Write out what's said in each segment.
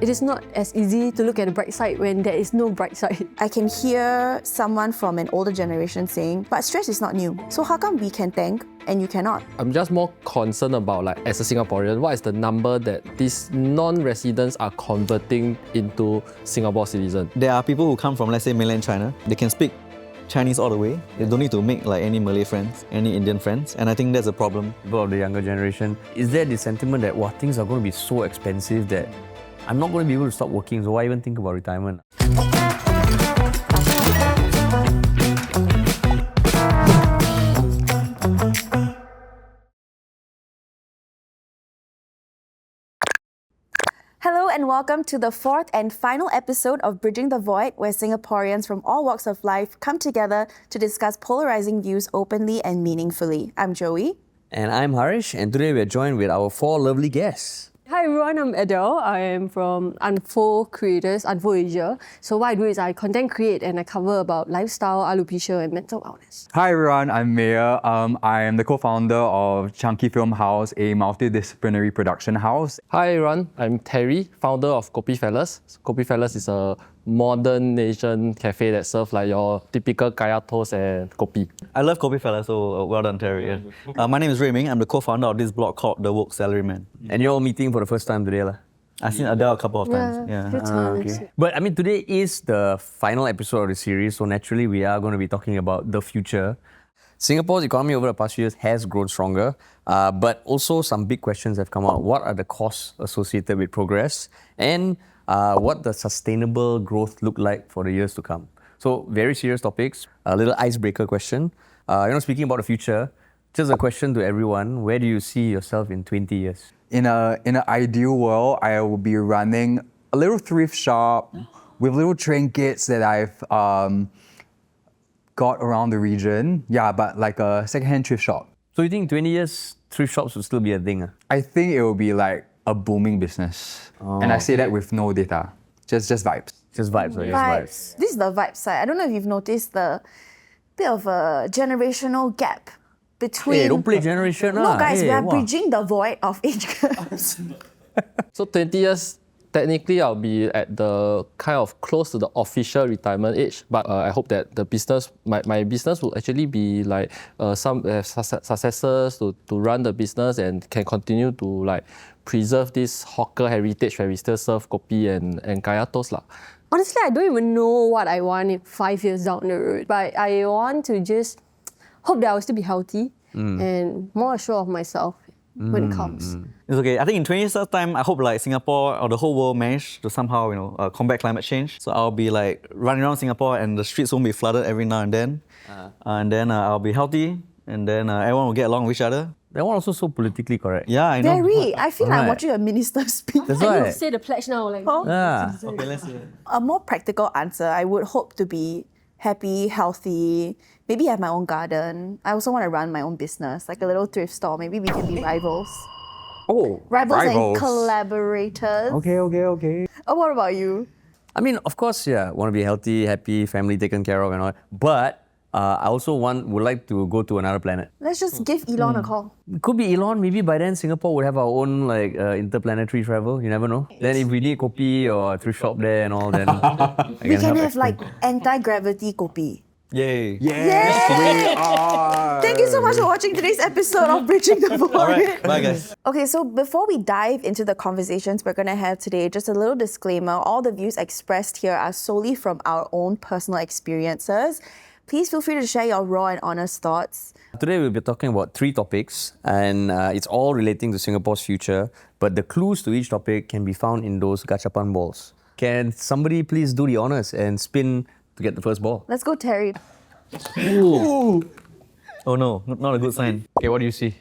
it is not as easy to look at the bright side when there is no bright side. I can hear someone from an older generation saying, but stress is not new. So how come we can tank and you cannot? I'm just more concerned about, like, as a Singaporean, what is the number that these non-residents are converting into Singapore citizens? There are people who come from, let's say, mainland China. They can speak Chinese all the way. They don't need to make like any Malay friends, any Indian friends, and I think that's a problem. People of the younger generation, is there the sentiment that things are going to be so expensive that I'm not going to be able to stop working, so why even think about retirement? Hello and welcome to the fourth and final episode of Bridging the Void, where Singaporeans from all walks of life come together to discuss polarizing views openly and meaningfully. I'm Joey. And I'm Harish, and today we're joined with our four lovely guests. Hi everyone, I'm Adele. I am from Unfold Creators, Unfold Asia. So what I do is I content create and I cover about lifestyle, alopecia and mental wellness. Hi everyone, I'm Maya. I am the co-founder of Chunky Film House, a multidisciplinary production house. Hi everyone, I'm Terry, founder of Kopi Fellas. Kopi Fellas is a modern Asian cafe that serves like your typical kaya toast and kopi. I love Kopi Fella, so well done, Terry. My name is Rayming. I'm the co-founder of this blog called The Woke Salaryman. And you're all meeting for the first time today, lah. I've seen Adele a couple of times. Yeah, few times. But I mean, today is the final episode of the series, so naturally we are going to be talking about the future. Singapore's economy over the past few years has grown stronger, but also some big questions have come out. What are the costs associated with progress? And what does sustainable growth look like for the years to come? So very serious topics, a little icebreaker question. Speaking about the future, just a question to everyone, where do you see yourself in 20 years? In an ideal world, I will be running a little thrift shop with little trinkets that I've got around the region. Yeah, but like a secondhand thrift shop. So you think 20 years, thrift shops will still be a thing? I think it will be like a booming business. And I say that with no data, just vibes. Just vibes, right? Just vibes. This is the vibe side. I don't know if you've noticed the bit of a generational gap between... Hey, don't play generation. No, guys, we are wow. bridging the void of age gaps. So 20 years, technically I'll be at the kind of close to the official retirement age, but I hope that the business, my business will actually be like some successors to run the business and can continue to like preserve this hawker heritage where we still serve kopi and kaya toast lah. Honestly, I don't even know what I want in 5 years down the road, but I want to just hope that I will still be healthy and more assured of myself when it comes. It's okay. I think in 20 years' time, I hope like Singapore or the whole world manage to somehow, combat climate change. So I'll be like running around Singapore and the streets won't be flooded every now and then. And then I'll be healthy and then everyone will get along with each other. That one also so politically correct. Yeah, I know. Very. I feel like I'm Right. watching a minister speak. That's I need right. to say the pledge now. Like, Yeah. Okay, let's hear. A more practical answer, I would hope to be happy, healthy, maybe have my own garden. I also want to run my own business, like a little thrift store. Maybe we can be rivals. Oh, Rivals and rivals. collaborators. Okay. Oh, what about you? I mean, of course, yeah, want to be healthy, happy, family taken care of and all. But I also would like to go to another planet. Let's just give Elon a call. It could be Elon. Maybe by then Singapore would have our own like interplanetary travel. You never know. Then if we need kopi or a thrift shop there and all, then We can have like anti-gravity kopi. Yay. Yes, we are. Thank you so much for watching today's episode of Bridging the Void. All right, bye guys. Okay, so before we dive into the conversations we're going to have today, just a little disclaimer. All the views expressed here are solely from our own personal experiences. Please feel free to share your raw and honest thoughts. Today we'll be talking about 3 topics and it's all relating to Singapore's future, but the clues to each topic can be found in those gachapan balls. Can somebody please do the honors and spin to get the first ball? Let's go, Terry. Oh no, not a good sign. Okay, what do you see?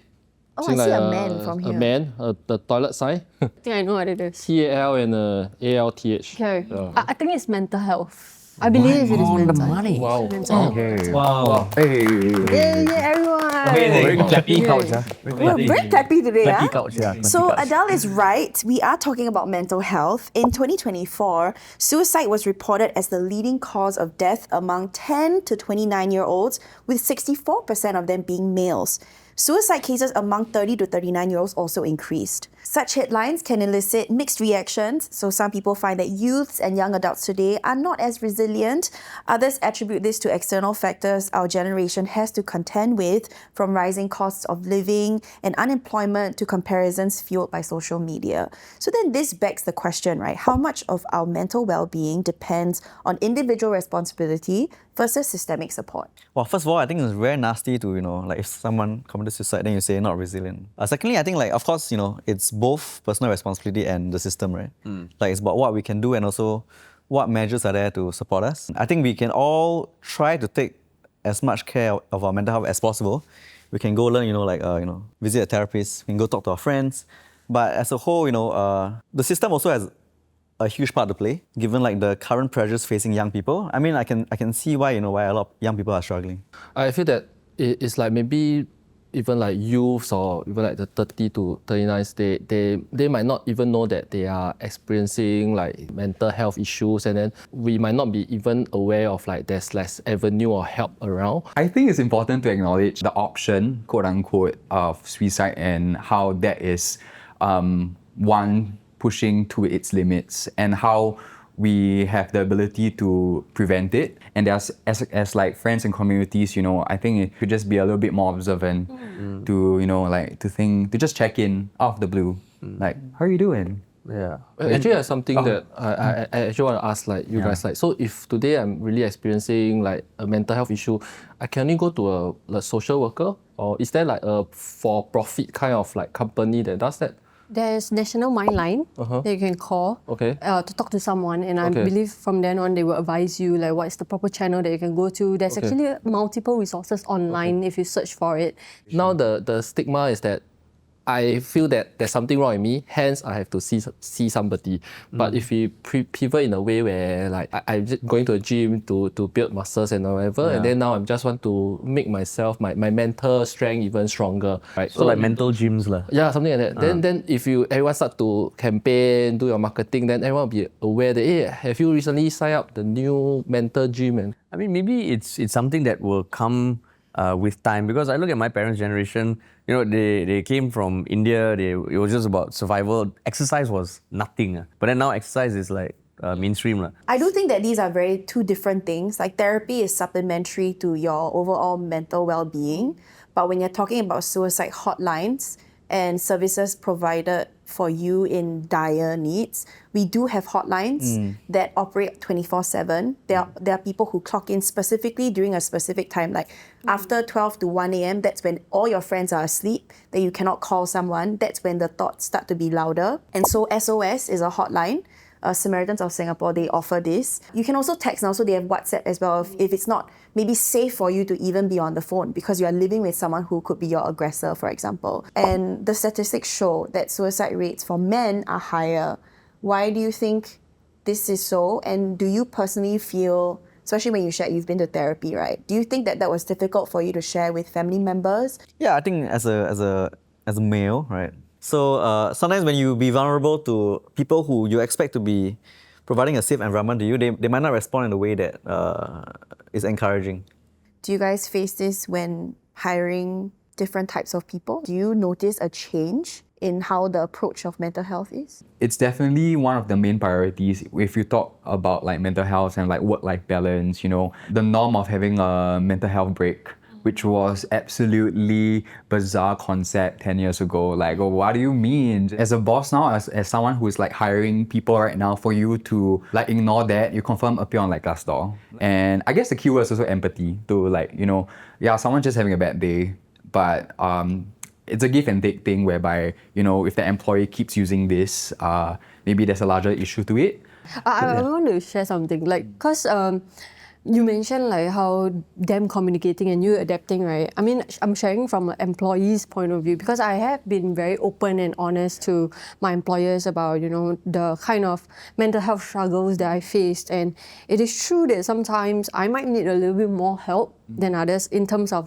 Oh, I see a man from here. A man, the toilet sign. I think I know what it is. TAL and ALTH. Okay. I think it's mental health. I believe it is mental. Wow. Okay. Wow. Hey. Yeah, everyone. Very clappy couch. We're very happy today. Clappy Huh? couch, yeah. So Adele is right. We are talking about mental health. In 2024, suicide was reported as the leading cause of death among 10 to 29-year-olds, with 64% of them being males. Suicide cases among 30 to 39-year-olds also increased. Such headlines can elicit mixed reactions, so some people find that youths and young adults today are not as resilient. Others attribute this to external factors our generation has to contend with, from rising costs of living and unemployment to comparisons fueled by social media. So then this begs the question, right? How much of our mental well-being depends on individual responsibility versus systemic support? Well, first of all, I think it's very nasty to, like if someone committed suicide, then you say not resilient. Secondly, I think of course, it's both personal responsibility and the system, right? Like it's about what we can do and also what measures are there to support us. I think we can all try to take as much care of our mental health as possible. We can go learn, visit a therapist, we can go talk to our friends. But as a whole, the system also has a huge part to play, given the current pressures facing young people. I mean, I can see why, why a lot of young people are struggling. I feel that it's maybe even youths or even the 30 to 39s, they might not even know that they are experiencing mental health issues, and then we might not be even aware of there's less avenue or help around. I think it's important to acknowledge the option, quote unquote, of suicide and how that is one pushing to its limits and how we have the ability to prevent it. And as friends and communities, I think it could just be a little bit more observant to just check in out of the blue. How are you doing? Yeah. Actually, there's something that I actually want to ask you guys. So if today I'm really experiencing a mental health issue, I can only go to a social worker, or is there a for-profit kind of company that does that? There's National Mind Line that you can call to talk to someone, and I believe from then on they will advise you what is the proper channel that you can go to. There's actually multiple resources online if you search for it. Now the stigma is that I feel that there's something wrong with me, hence I have to see somebody. But if we pivot in a way where I'm just going to a gym to build muscles and whatever, and then now I just want to make myself, my mental strength even stronger. Right? So mental gyms lah. Yeah, something like that. Then if everyone start to campaign, do your marketing, then everyone will be aware that, hey, have you recently signed up the new mental gym? And I mean, maybe it's something that will come with time, because I look at my parents' generation, they came from India, it was just about survival. Exercise was nothing. But then now exercise is mainstream. I do think that these are two different things. Therapy is supplementary to your overall mental well-being. But when you're talking about suicide hotlines and services provided for you in dire needs, we do have hotlines that operate 24/7. There are people who clock in specifically during a specific time, after 12 to 1 a.m. That's when all your friends are asleep, that you cannot call someone. That's when the thoughts start to be louder. And so SOS is a hotline. Samaritans of Singapore, they offer this. You can also text now, so they have WhatsApp as well if it's not maybe safe for you to even be on the phone because you are living with someone who could be your aggressor, for example. And the statistics show that suicide rates for men are higher. Why do you think this is so? And do you personally feel, especially when you shared you've been to therapy, right? Do you think that was difficult for you to share with family members? Yeah, I think as a male, right? So sometimes when you be vulnerable to people who you expect to be providing a safe environment to you, they might not respond in a way that is encouraging. Do you guys face this when hiring different types of people? Do you notice a change in how the approach of mental health is? It's definitely one of the main priorities. If you talk about mental health and work-life balance, the norm of having a mental health break, which was absolutely bizarre concept 10 years ago. What do you mean? As a boss now, as someone who is hiring people right now, for you to ignore that, you confirm appear on Glassdoor. And I guess the keyword is also empathy to someone's just having a bad day, but it's a give and take thing whereby, if the employee keeps using this, maybe there's a larger issue to it. I want to share something, because you mentioned how them communicating and you adapting, right? I mean, I'm sharing from an employee's point of view because I have been very open and honest to my employers about, the kind of mental health struggles that I faced. And it is true that sometimes I might need a little bit more help than others in terms of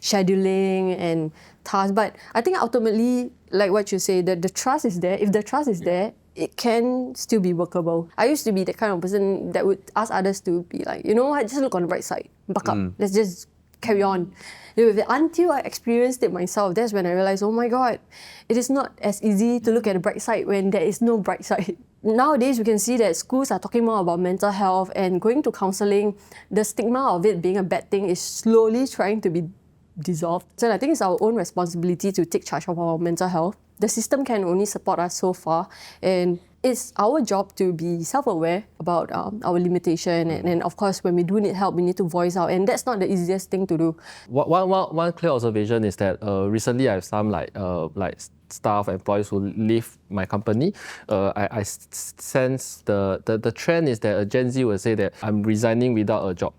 scheduling and tasks. But I think ultimately, what you say, that the trust is there. If the trust is there, it can still be workable. I used to be the kind of person that would ask others to be just look on the bright side, buck up. Let's just carry on with it until I experienced it myself. That's when I realized, oh my God, it is not as easy to look at the bright side when there is no bright side. Nowadays, we can see that schools are talking more about mental health and going to counseling. The stigma of it being a bad thing is slowly trying to be dissolved. So I think it's our own responsibility to take charge of our mental health. The system can only support us so far, and it's our job to be self-aware about our limitation. And of course, when we do need help, we need to voice out, and that's not the easiest thing to do. One clear observation is that recently I have some staff, employees who leave my company. I sense the trend is that a Gen Z will say that I'm resigning without a job.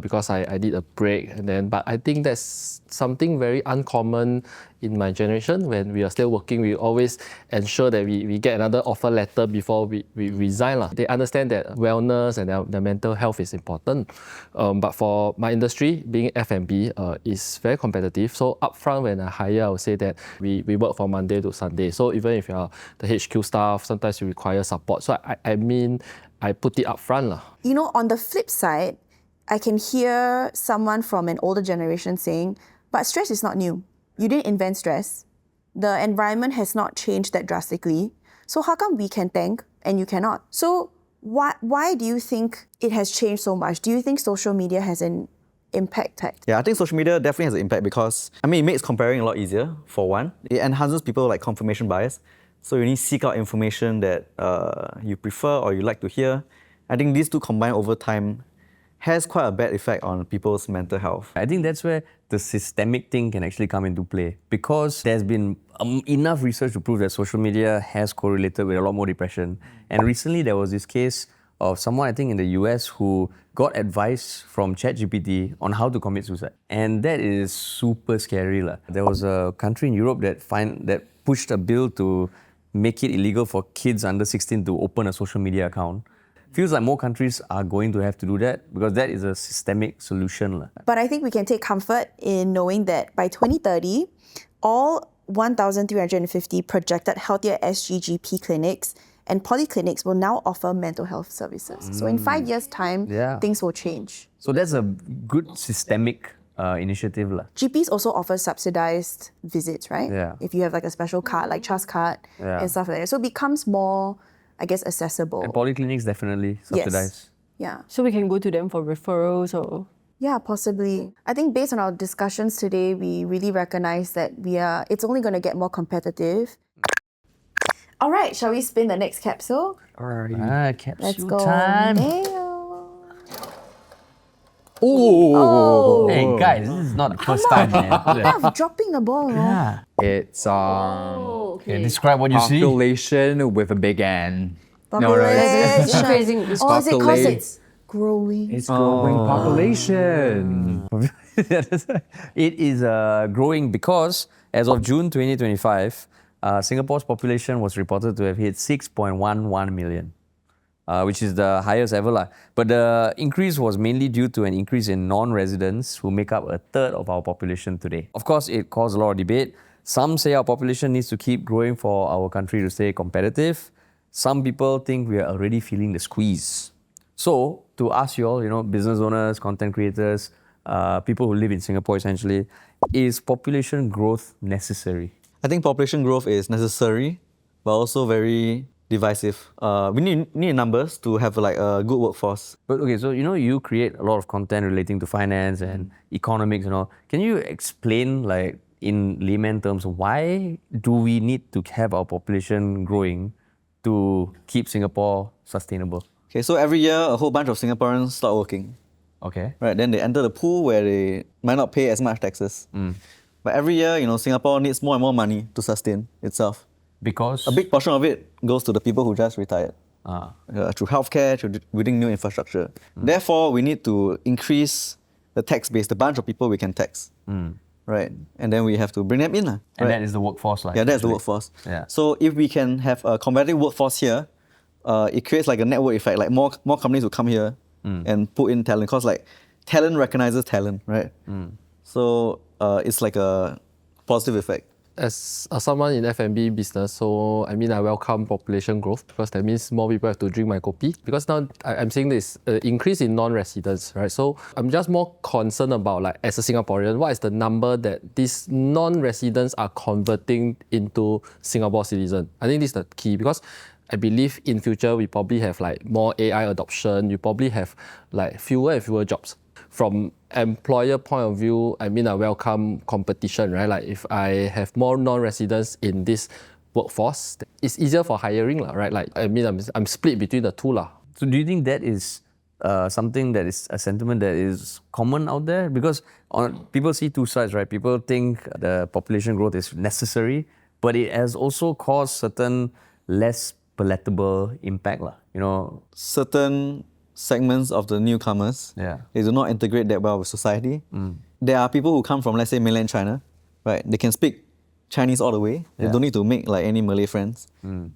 Because I need a break, but I think that's something very uncommon in my generation. When we are still working, we always ensure that we get another offer letter before we resign. They understand that wellness and their mental health is important. But for my industry, being F&B, is very competitive. So upfront when I hire, I would say that we work from Monday to Sunday. So even if you are the HQ staff, sometimes you require support. So I put it upfront. You know, on the flip side, I can hear someone from an older generation saying, but stress is not new. You didn't invent stress. The environment has not changed that drastically. So how come we can tank and you cannot? So why do you think it has changed so much? Do you think social media has an impact? Yeah, I think social media definitely has an impact because, it makes comparing a lot easier, for one. It enhances people like confirmation bias. So you need to seek out information that you prefer or you like to hear. I think these two combined over time has quite a bad effect on people's mental health. I think that's where the systemic thing can actually come into play, because there's been enough research to prove that social media has correlated with a lot more depression. And recently there was this case of someone, I think in the US, who got advice from ChatGPT on how to commit suicide. And that is super scary. There was a country in Europe that pushed a bill to make it illegal for kids under 16 to open a social media account. Feels like more countries are going to have to do that because that is a systemic solution. But I think we can take comfort in knowing that by 2030, all 1,350 projected healthier SGGP clinics and polyclinics will now offer mental health services. So in 5 years' time, things will change. So that's a good systemic initiative. GPs also offer subsidized visits, right? Yeah. If you have like a special card, like Trust Card and stuff like that. So it becomes more, I guess, accessible. And polyclinics definitely subsidized. Yes. Yeah. So we can go to them for referrals or... Yeah, possibly. I think based on our discussions today, we really recognize that it's only going to get more competitive. All right, shall we spin the next capsule? Capsule Let's go. time. Oh. Hey guys, this is not the first time, man. I'm dropping the ball. Yeah. It's Describe what you see. population with a big N. Population. Increasing. Or is it because Populate. it's growing? It's growing population. It is growing because as of June 2025, Singapore's population was reported to have hit 6.11 million. Which is the highest ever. But the increase was mainly due to an increase in non-residents who make up a third of our population today. Of course, it caused a lot of debate. Some say our population needs to keep growing for our country to stay competitive. Some people think we are already feeling the squeeze. So, to ask you all, business owners, content creators, people who live in Singapore essentially, is population growth necessary? I think population growth is necessary, but also very divisive. We need numbers to have like a good workforce. But okay, so you create a lot of content relating to finance and economics and all. Can you explain, like in layman terms, why do we need to have our population growing to keep Singapore sustainable? Okay, so every year a whole bunch of Singaporeans start working. Okay. Right, then they enter the pool where they might not pay as much taxes. But every year, Singapore needs more and more money to sustain itself. Because a big portion of it goes to the people who just retired. Through healthcare, through building new infrastructure. Therefore, we need to increase the tax base, the bunch of people we can tax. Right? And then we have to bring them in. Right? And that is the workforce. Yeah, that's the workforce. Yeah. So if we can have a competitive workforce here, it creates like a network effect, like more companies will come here and put in talent, because like talent recognizes talent, right? So it's like a positive effect. as someone in F&B business, so I mean I welcome population growth because that means more people have to drink my kopi. Because now I'm seeing this increase in non-residents, right? So I'm just more concerned about, like, as a Singaporean, what is the number that these non-residents are converting into Singapore citizen? I think this is the key because I believe in future we probably have like more AI adoption. You probably have like fewer and fewer jobs. From employer point of view, I mean I welcome competition, right? Like if I have more non-residents in this workforce, it's easier for hiring, right? Like I mean I'm split between the two. So do you think that is something that is a sentiment that is common out there? Because people see two sides, right? People think the population growth is necessary, but it has also caused certain less palatable impact, you know. Certain segments of the newcomers, Yeah. they do not integrate that well with society. There are people who come from, let's say, mainland China, right? They can speak Chinese all the way. They don't need to make like any Malay friends,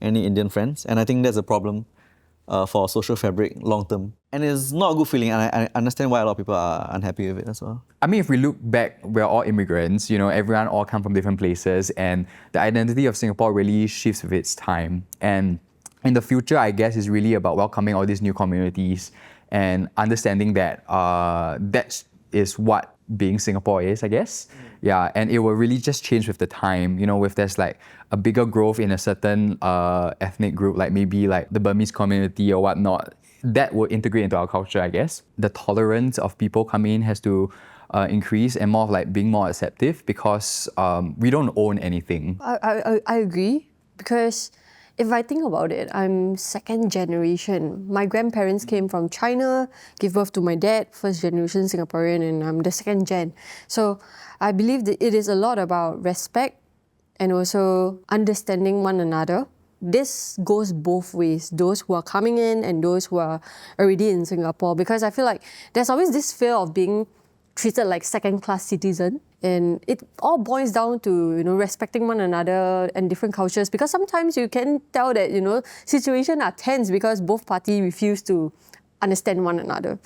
any Indian friends. And I think that's a problem for social fabric long term. And it's not a good feeling, and I understand why a lot of people are unhappy with it as well. I mean, if we look back, we're all immigrants, you know, everyone all come from different places, and the identity of Singapore really shifts with its time. And in the future, I guess, is really about welcoming all these new communities and understanding that that is what being Singapore is, I guess. Yeah, and it will really just change with the time. You know, if there's like a bigger growth in a certain ethnic group, like maybe like the Burmese community or whatnot, that will integrate into our culture, I guess. The tolerance of people coming in has to increase, and more of like being more acceptive, because we don't own anything. I agree, because if I think about it, I'm second generation. My grandparents came from China, gave birth to my dad, first generation Singaporean, and I'm the second gen. So I believe that it is a lot about respect and also understanding one another. This goes both ways, those who are coming in and those who are already in Singapore, because I feel like there's always this fear of being treated like second-class citizen. And it all boils down to, you know, respecting one another and different cultures, because sometimes you can tell that, you know, situations are tense because both parties refuse to understand one another.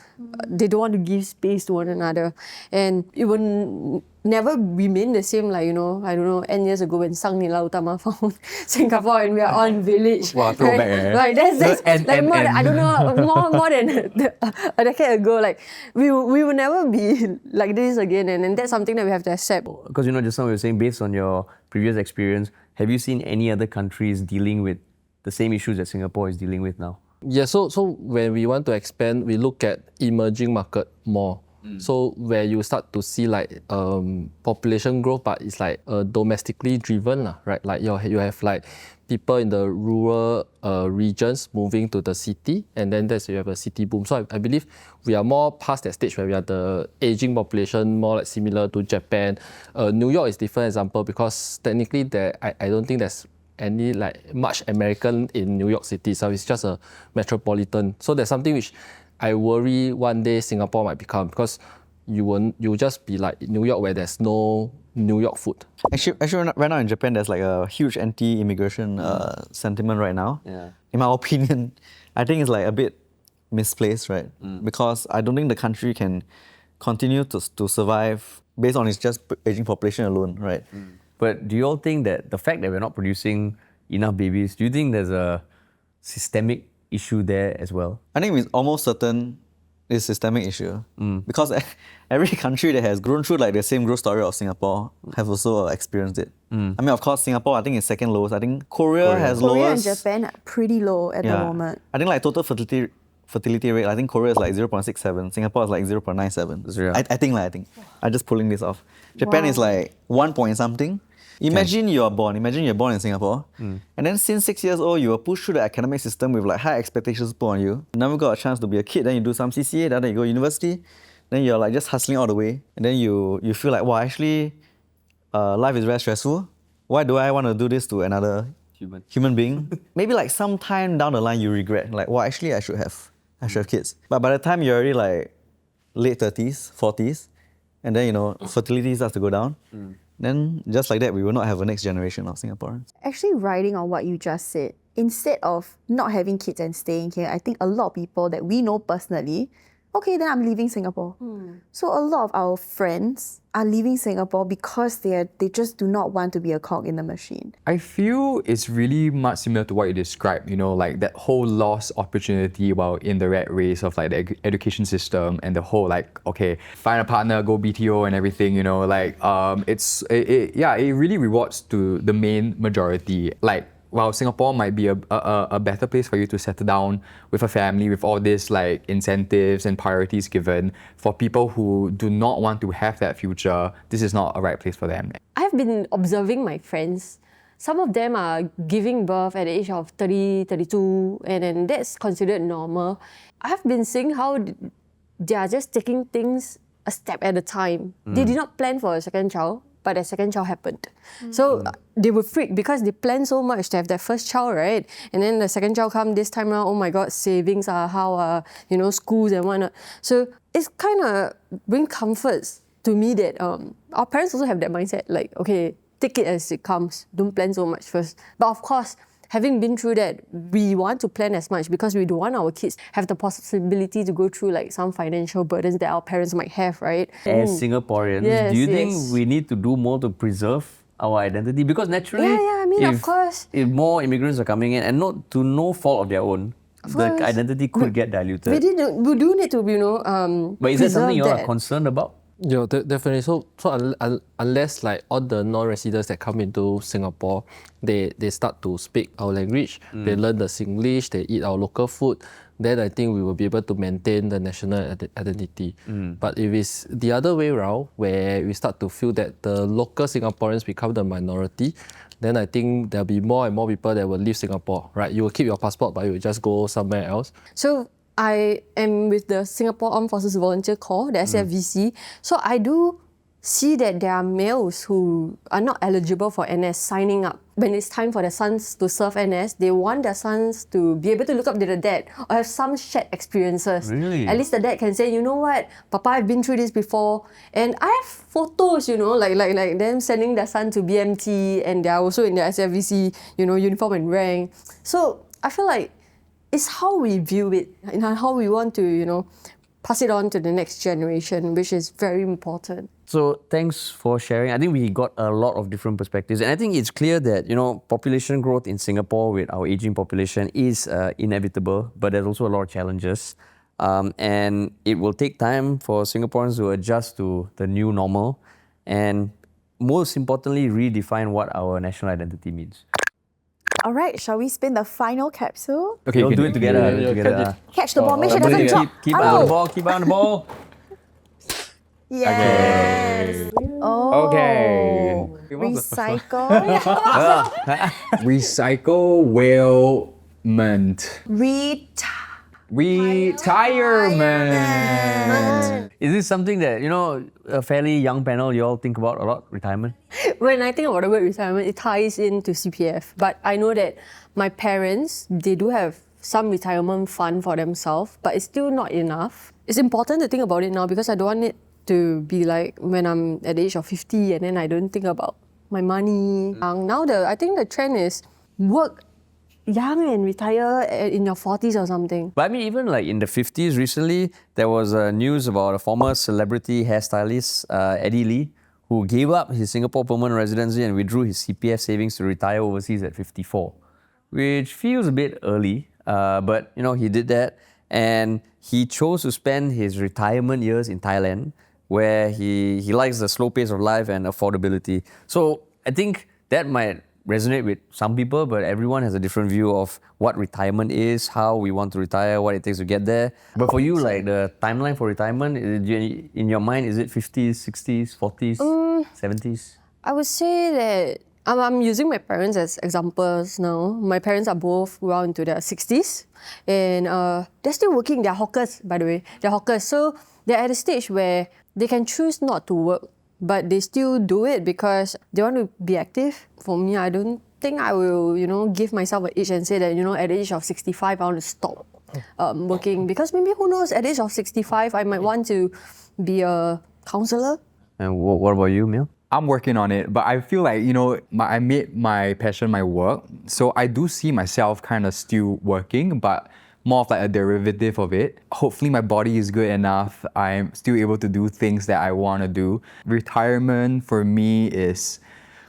They don't want to give space to one another. And it will never remain the same, like, you know, I don't know, N years ago when Sang Nila Utama found Singapore and we are on village. Wow, throwback, eh? Right, that's like more than, I don't know, more than a decade ago. Like, we will never be like this again, and that's something that we have to accept. Because, you know, just now we were saying, based on your previous experience, have you seen any other countries dealing with the same issues that Singapore is dealing with now? Yeah, so when we want to expand, we look at emerging market more. So where you start to see like population growth, but it's like domestically driven, right? Like you have like people in the rural regions moving to the city, and then you have a city boom. So I believe we are more past that stage where we are the aging population, more like similar to Japan. New York is different example because technically I don't think there's any like much American in New York City, so it's just a metropolitan. So there's something which I worry one day Singapore might become, because you'll just be like New York where there's no New York food. Actually, right now in Japan, there's like a huge anti-immigration sentiment right now. Yeah. In my opinion, I think it's like a bit misplaced, right? Because I don't think the country can continue to survive based on its just aging population alone, right? But do you all think that the fact that we're not producing enough babies, do you think there's a systemic issue there as well? I think it's almost certain it's a systemic issue because every country that has grown through like the same growth story of Singapore have also experienced it. I mean, of course, Singapore I think is second lowest. I think Korea has Korea lowest. and Japan are pretty low at the moment. I think like total fertility rate, I think Korea is like 0.67, Singapore is like 0.97. I think. I'm just pulling this off. Japan is like 1 point something. Imagine you're born in Singapore, and then since 6 years old, you were pushed through the academic system with like high expectations put on you. Never got a chance to be a kid, then you do some CCA, then you go university, then you're like just hustling all the way, and then you feel like, wow, actually, life is very stressful. Why do I want to do this to another human being? Maybe like sometime down the line you regret, like, well, actually I should have kids. But by the time you're already like late 30s, 40s, and then, you know, fertility starts to go down, then just like that, we will not have a next generation of Singaporeans. Actually, riding on what you just said, instead of not having kids and staying here, I think a lot of people that we know personally okay, then I'm leaving Singapore. So a lot of our friends are leaving Singapore because they just do not want to be a cog in the machine. I feel it's really much similar to what you described, you know, like that whole lost opportunity while in the rat race of like the education system and the whole like, okay, find a partner, go BTO and everything, you know, like it really rewards to the main majority. Like, while Singapore might be a better place for you to settle down with a family, with all these like incentives and priorities given, for people who do not want to have that future, this is not a right place for them. I've been observing my friends. Some of them are giving birth at the age of 30, 32, and then that's considered normal. I've been seeing how they are just taking things a step at a time. They did not plan for a second child, but their second child happened. So they were freaked because they planned so much to have their first child, right? And then the second child come this time around, oh my God, savings are how, schools and whatnot. So it's kind of bring comforts to me that our parents also have that mindset, like, okay, take it as it comes. Don't plan so much first. But of course, having been through that, we want to plan as much because we don't want our kids have the possibility to go through like some financial burdens that our parents might have, right? As Singaporeans, Yes, do you think yes. we need to do more to preserve our identity? Because naturally, I mean, of course. if more immigrants are coming in and not to no fault of their own, the course. identity could get diluted. We do need to, But is that something you preserve are concerned about? Yeah, definitely. So unless like all the non-residents that come into Singapore, they start to speak our language, they learn the Singlish, they eat our local food, then I think we will be able to maintain the national identity. But if it's the other way around, where we start to feel that the local Singaporeans become the minority, then I think there'll be more and more people that will leave Singapore, right? You will keep your passport, but you will just go somewhere else. So I am with the Singapore Armed Forces Volunteer Corps, the SFVC. So I do see that there are males who are not eligible for NS signing up. When it's time for their sons to serve NS, they want their sons to be able to look up to the dad or have some shared experiences. Really? At least the dad can say, you know what, Papa, I've been through this before. And I have photos, like them sending their son to BMT and they're also in the SFVC, uniform and rank. So I feel like it's how we view it and how we want to, pass it on to the next generation, which is very important. So thanks for sharing. I think we got a lot of different perspectives. And I think it's clear that, population growth in Singapore with our aging population is inevitable, but there's also a lot of challenges. And it will take time for Singaporeans to adjust to the new normal and most importantly, redefine what our national identity means. All right, shall we spin the final capsule? Okay, we'll do it together. Yeah. Catch the ball, make sure it doesn't drop. Keep eye on the ball, keep eye on the ball. Yes. Oh. Okay. Recycle. Recyclement. Retirement. Is this something that, a fairly young panel, you all think about a lot, retirement? When I think about the word retirement, it ties into CPF. But I know that my parents, they do have some retirement fund for themselves, but it's still not enough. It's important to think about it now because I don't want it to be like when I'm at the age of 50 and then I don't think about my money. Now I think the trend is work young and retire in your 40s or something. But I mean, even like in the 50s recently, there was news about a former celebrity hairstylist, Eddie Lee, who gave up his Singapore permanent residency and withdrew his CPF savings to retire overseas at 54, which feels a bit early, but he did that. And he chose to spend his retirement years in Thailand, where he likes the slow pace of life and affordability. So I think that might resonate with some people, but everyone has a different view of what retirement is, how we want to retire, what it takes to get there. But for you, like the timeline for retirement, in your mind, is it 50s, 60s, 40s, 70s? I would say that I'm using my parents as examples now. My parents are both well into their 60s and they're still working. They're hawkers, by the way. They're hawkers. So they're at a stage where they can choose not to work, but they still do it because they want to be active. For me, I don't think I will, give myself an age and say that, at the age of 65, I want to stop working. Because maybe, who knows, at the age of 65, I might want to be a counsellor. And what about you, Mil? I'm working on it, but I feel like, I made my passion my work. So I do see myself kind of still working, but more of like a derivative of it. Hopefully my body is good enough. I'm still able to do things that I want to do. Retirement for me is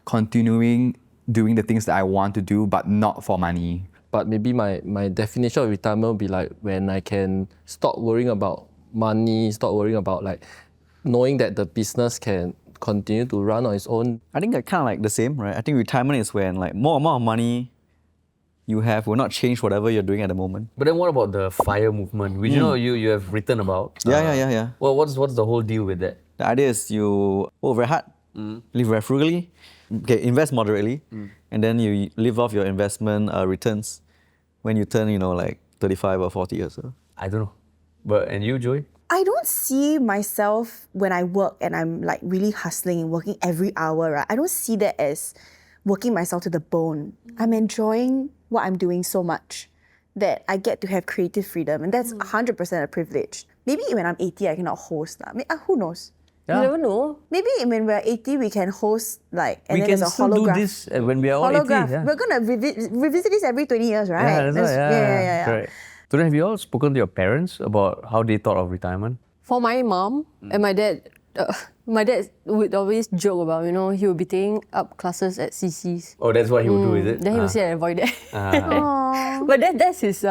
continuing doing the things that I want to do, but not for money. But maybe my definition of retirement will be like when I can stop worrying about money, stop worrying about like knowing that the business can continue to run on its own. I think I kind of like the same, right? I think retirement is when like more amount of money you have will not change whatever you're doing at the moment. But then what about the FIRE movement, which you have written about? Yeah. Well, what's the whole deal with that? The idea is you work very hard, live very frugally, invest moderately, and then you live off your investment returns when you turn, like 35 or 40 years old. I don't know. And you, Joey? I don't see myself when I work and I'm like really hustling and working every hour, right? I don't see that as working myself to the bone. I'm enjoying what I'm doing so much that I get to have creative freedom, and that's 100% a privilege. Maybe when I'm 80, I cannot host. Who knows? You never know. Maybe when we're 80, we can host and We then can there's a still holograph. do this when we are all 80. Holograph. Yeah. We're gonna revisit this every 20 years, right? Yeah, that's right. Yeah. Correct. So then have you all spoken to your parents about how they thought of retirement? For my mom and my dad would always joke about, he would be taking up classes at CC's. Oh, that's what he would do, is it? Then he would say I avoid that. But that's his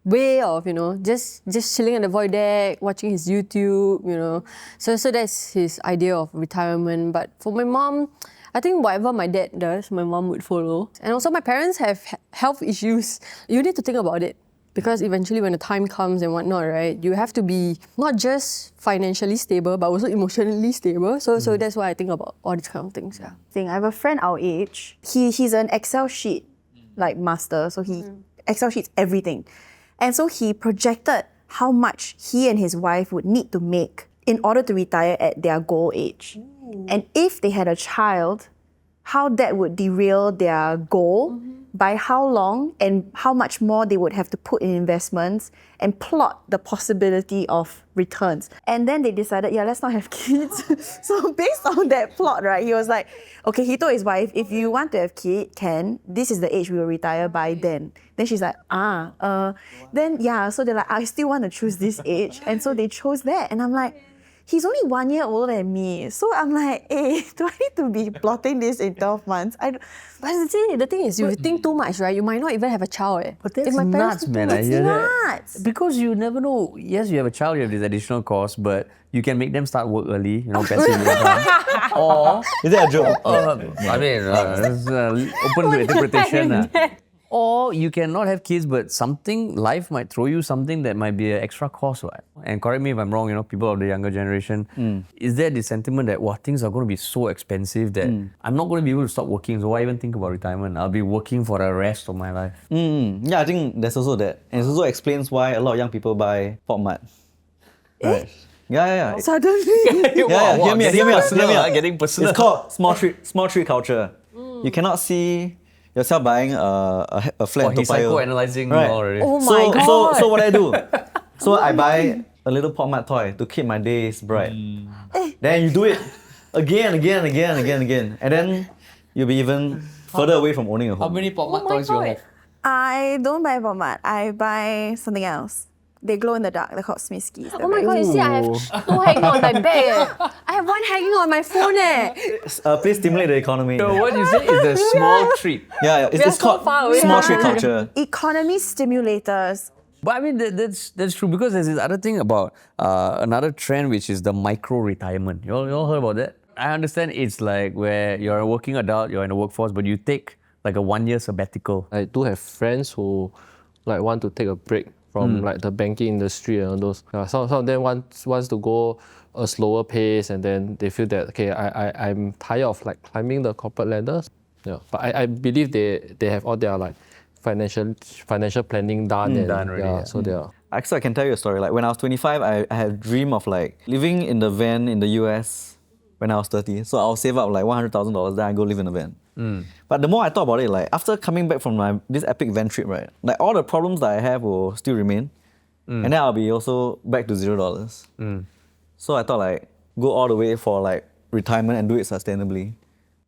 way of, just chilling at the void deck, watching his YouTube, So that's his idea of retirement. But for my mom, I think whatever my dad does, my mom would follow. And also my parents have health issues. You need to think about it. Because eventually when the time comes and whatnot, right, you have to be not just financially stable, but also emotionally stable. So that's why I think about all these kind of things. Yeah. I have a friend our age. He's an Excel sheet master. So he Excel sheets everything. And so he projected how much he and his wife would need to make in order to retire at their goal age. And if they had a child, how that would derail their goal, by how long and how much more they would have to put in investments, and plot the possibility of returns. And then they decided, let's not have kids. So based on that plot, right, he was like, okay, he told his wife, if you want to have kids, this is the age we will retire by then. Then she's like, so they're like, I still want to choose this age. And so they chose that. And I'm like, he's only 1 year older than me. So I'm like, hey, do I need to be plotting this in 12 months? But the thing is, if you think too much, right, you might not even have a child. But that's If my parents nuts, think man. too I much, hear nuts. that. Because you never know. Yes, you have a child, you have this additional cost, but you can make them start work early, passive income. Or, Is that a joke? it's open to interpretation. Or you cannot have kids, but life might throw you something that might be an extra cost. Right? And correct me if I'm wrong, people of the younger generation, is there this sentiment that, things are going to be so expensive that I'm not going to be able to stop working, so why even think about retirement? I'll be working for the rest of my life. Yeah, I think there's also that. And it also explains why a lot of young people buy pop mart. Right. Yeah. Suddenly. Hear me out. Getting personal. It's called small tree culture. You cannot see yourself buying a flat in He's Toa Payoh. psychoanalyzing Right. already. Oh my God. So what I do? So I buy a little pop mart toy to keep my days bright. Then you do it again. And then you'll be even further away from owning a home. How many pop mart toys you have? I don't buy Bombat. I buy something else. They glow in the dark. They're called Smiskies. Oh my god, you see, I have two hanging on my bag. I have one hanging on my phone. Please stimulate the economy. So what you say is a small treat. It's so called far away. small tree culture. Economy stimulators. But I mean, that's true, because there's this other thing about another trend, which is the micro-retirement. You all heard about that? I understand it's like where you're a working adult, you're in the workforce, but you take like a 1 year sabbatical. I do have friends who want to take a break from the banking industry and all those. Some of them wants to go a slower pace, and then they feel that, okay, I'm tired of climbing the corporate ladders. Yeah. But I believe they have all their financial planning done. Done already. So they are. Actually, I can tell you a story. When I was 25, I had a dream of living in the van in the US when I was 30. So I'll save up $100,000, then I go live in a van. But the more I thought about it, after coming back from this epic van trip, right, all the problems that I have will still remain. And then I'll be also back to $0. So I thought go all the way for retirement and do it sustainably.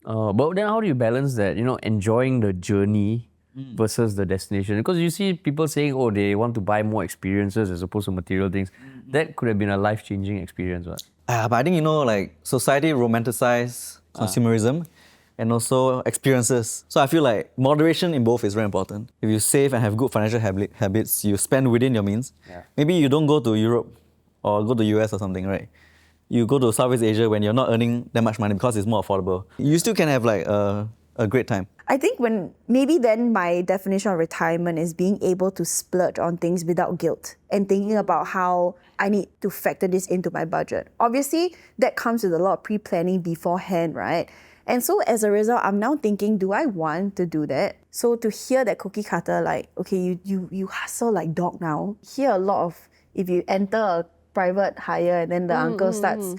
But then how do you balance that, enjoying the journey versus the destination? Because you see people saying, oh, they want to buy more experiences as opposed to material things. That could have been a life-changing experience, right? But I think, like society romanticize consumerism and also experiences. So I feel like moderation in both is very important. If you save and have good financial habits, you spend within your means. Maybe you don't go to Europe or go to US or something, right? You go to Southeast Asia when you're not earning that much money because it's more affordable. You still can have like a great time. I think maybe then my definition of retirement is being able to splurge on things without guilt and thinking about how I need to factor this into my budget. Obviously, that comes with a lot of pre-planning beforehand, right? And so as a result, I'm now thinking, do I want to do that? So to hear that cookie cutter, like, okay, you hustle like dog now. Hear a lot of, if you enter a private hire and then the uncle starts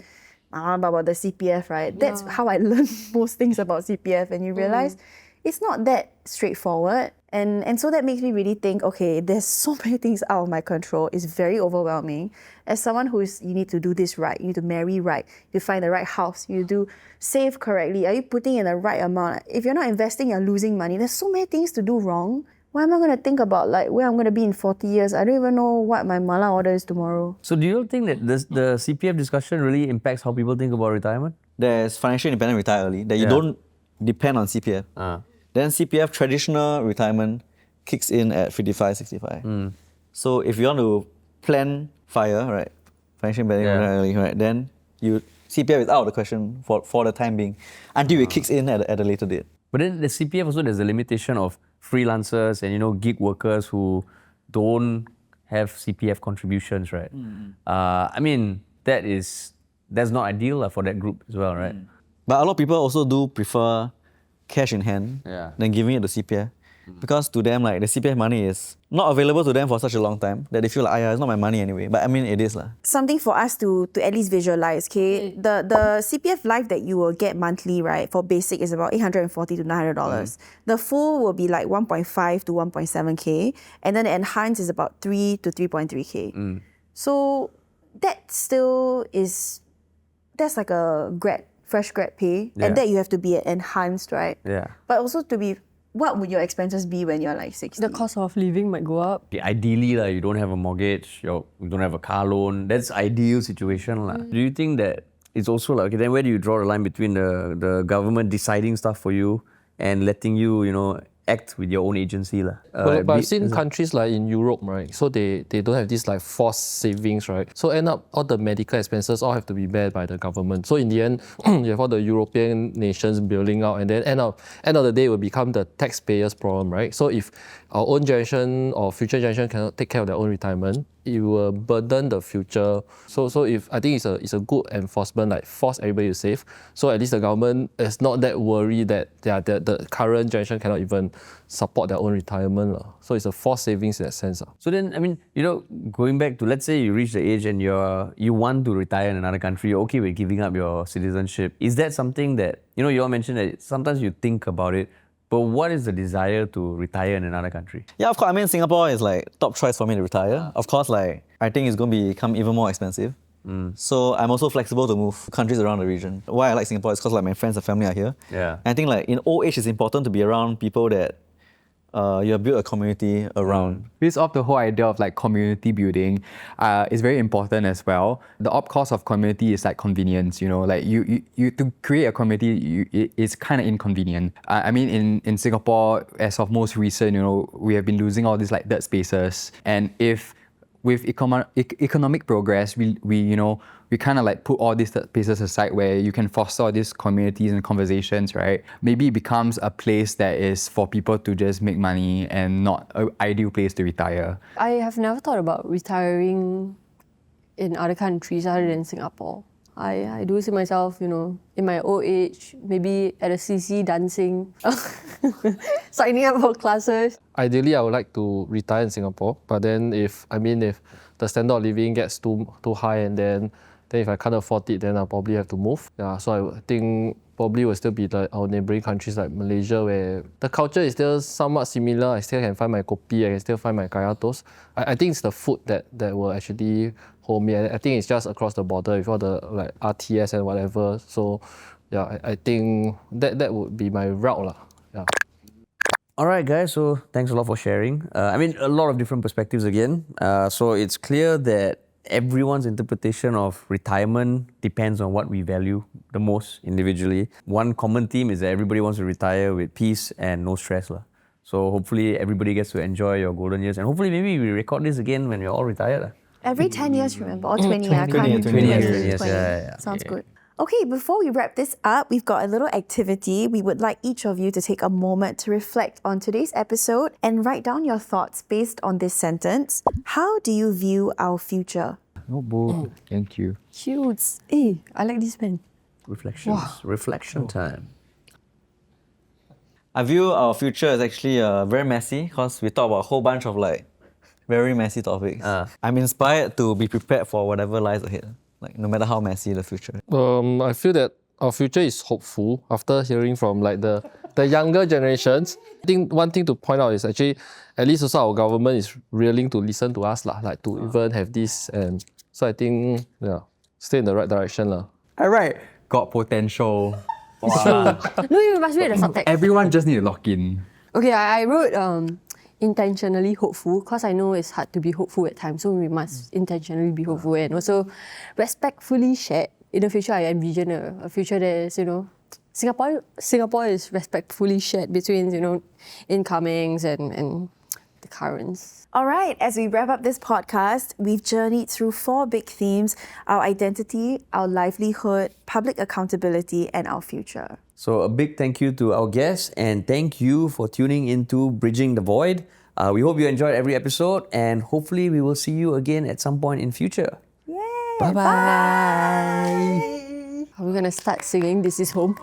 about the CPF, right? That's how I learned most things about CPF, and you realize it's not that straightforward. And so that makes me really think, okay, there's so many things out of my control. It's very overwhelming. As someone you need to do this right, you need to marry right, you find the right house, you do save correctly, are you putting in the right amount? If you're not investing, you're losing money. There's so many things to do wrong. Why am I going to think about like where I'm going to be in 40 years? I don't even know what my mala order is tomorrow. So do you think that the CPF discussion really impacts how people think about retirement? There's financial independence retire early, that you don't depend on CPF. Then CPF traditional retirement kicks in at 55, 65. So if you want to plan FIRE, right, financial independence retire early, right, then CPF is out of the question for the time being until it kicks in at a later date. But then the CPF also, there's a limitation of freelancers and gig workers who don't have CPF contributions, right? I mean, that's not ideal for that group as well, right? But a lot of people also do prefer cash in hand than giving it to CPF. Because to them, like the CPF money is not available to them for such a long time that they feel like, it's not my money anyway. But I mean, it is. Something for us to at least visualize, okay? The CPF life that you will get monthly, right, for basic is about $840 to $900. The full will be like 1.5 to 1.7K. And then the enhanced is about 3 to 3.3K. So that still that's like a fresh grad pay. And that you have to be enhanced, right? Yeah. But also what would your expenses be when you're like 60? The cost of living might go up. Okay, ideally, you don't have a mortgage, you don't have a car loan. That's ideal situation. Do you think that it's also like, okay, then where do you draw the line between the government deciding stuff for you and letting you, act with your own agency? But I've seen countries like in Europe, right? So they don't have this like forced savings, right? So end up all the medical expenses all have to be bared by the government. So in the end, you have all the European nations bailing out, and then end of the day it will become the taxpayers' problem, right? So if our own generation or future generation cannot take care of their own retirement, it will burden the future. So if I think it's a good enforcement, like force everybody to save. So at least the government is not that worried that the current generation cannot even support their own retirement. So it's a forced savings in that sense. So then, I mean, going back to, let's say you reach the age and you want to retire in another country, you're okay with giving up your citizenship. Is that something that, you all mentioned that sometimes you think about it, but what is the desire to retire in another country? Yeah, of course. I mean, Singapore is like top choice for me to retire. Of course, like I think it's going to become even more expensive. So I'm also flexible to move countries around the region. Why I like Singapore is because like my friends and family are here. Yeah. And I think like in old age, it's important to be around people that you have built a community around. This of the whole idea of like community building is very important as well. The op cost of community is like convenience, like you to create a community, it's kind of inconvenient. I mean, in Singapore, as of most recent, we have been losing all these like dirt spaces, and if with economic progress, we kind of like put all these places aside where you can foster all these communities and conversations, right? Maybe it becomes a place that is for people to just make money and not an ideal place to retire. I have never thought about retiring in other countries other than Singapore. I do see myself, in my old age, maybe at a CC dancing, signing up for classes. Ideally, I would like to retire in Singapore, but then if the standard of living gets too high, and then if I can't afford it, then I'll probably have to move. Yeah, so I think probably will still be our neighboring countries like Malaysia, where the culture is still somewhat similar. I still can find my kopi, I can still find my kaya toast. I think it's the food that will actually hold me. I think it's just across the border with all the like RTS and whatever. So yeah, I think that would be my route. Yeah. All right, guys. So thanks a lot for sharing. I mean, a lot of different perspectives again. So it's clear that everyone's interpretation of retirement depends on what we value the most individually. One common theme is that everybody wants to retire with peace and no stress, lah. So hopefully everybody gets to enjoy your golden years, and hopefully maybe we record this again when we're all retired, lah. Every 10 years, remember? Or 20, I can't 20 remember. years, 20. yeah. Sounds good. Okay, before we wrap this up, we've got a little activity. We would like each of you to take a moment to reflect on today's episode and write down your thoughts based on this sentence. How do you view our future? Oh, boo. Thank you. Cute. Hey, I like this pen. Reflections. Reflection time. I view our future as actually very messy because we talk about a whole bunch of like very messy topics. I'm inspired to be prepared for whatever lies ahead, like no matter how messy the future. I feel that our future is hopeful after hearing from like the younger generations. I think one thing to point out is actually at least also our government is willing to listen to us lah, like to even have this, and so I think stay in the right direction lah. All right. Got potential. No, you must read the subtext. Everyone just need to lock in. Okay, I wrote intentionally hopeful because I know it's hard to be hopeful at times, so we must intentionally be hopeful and also respectfully shared. In the future, I envision a future that is, Singapore is respectfully shared between, incomings and the currents. All right, as we wrap up this podcast, we've journeyed through 4 big themes: our identity, our livelihood, public accountability, and our future. So a big thank you to our guests, and thank you for tuning into Bridging the Void. We hope you enjoyed every episode, and hopefully we will see you again at some point in future. Yay! Bye-bye. Are we gonna start singing This Is Home?